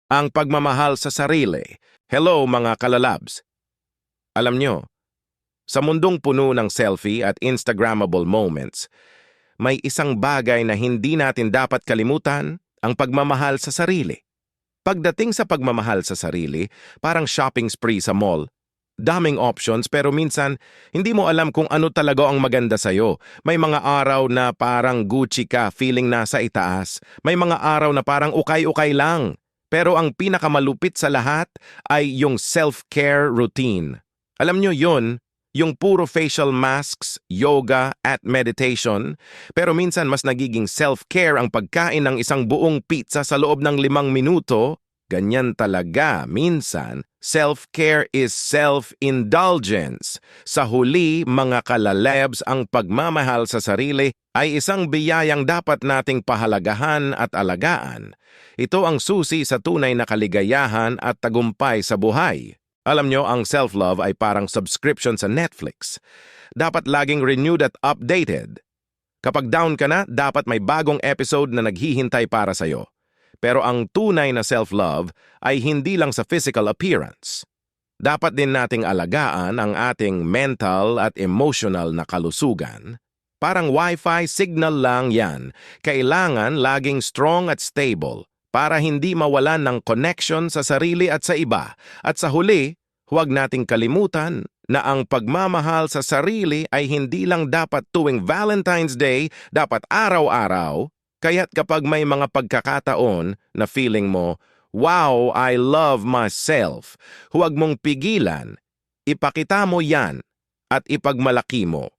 ang pagmamahal sa sarili. Hello mga kalalabs! Alam nyo, sa mundong puno ng selfie at Instagrammable moments, may isang bagay na hindi natin dapat kalimutan, ang pagmamahal sa sarili. Pagdating sa pagmamahal sa sarili, parang shopping spree sa mall. Daming options pero minsan hindi mo alam kung ano talaga ang maganda sa'yo. May mga araw na parang Gucci ka, feeling nasa itaas. May mga araw na parang ukay-ukay lang. Pero ang pinakamalupit sa lahat ay yung self-care routine. Alam nyo yun, yung puro facial masks, yoga at meditation, pero minsan mas nagiging self-care ang pagkain ng isang buong pizza sa loob ng 5 minuto. Ganyan talaga, minsan, self-care is self-indulgence. Sa huli, mga kalalabs, ang pagmamahal sa sarili ay isang biyayang dapat nating pahalagahan at alagaan. Ito ang susi sa tunay na kaligayahan at tagumpay sa buhay. Alam nyo, ang self-love ay parang subscription sa Netflix. Dapat laging renewed at updated. Kapag down ka na, dapat may bagong episode na naghihintay para sa'yo. Pero ang tunay na self-love ay hindi lang sa physical appearance. Dapat din nating alagaan ang ating mental at emotional na kalusugan. Parang wifi signal lang yan. Kailangan laging strong at stable para hindi mawalan ng connection sa sarili at sa iba. At sa huli, huwag nating kalimutan na ang pagmamahal sa sarili ay hindi lang dapat tuwing Valentine's Day, dapat araw-araw. Kaya't kapag may mga pagkakataon na feeling mo, wow, I love myself, huwag mong pigilan, ipakita mo yan at ipagmalaki mo.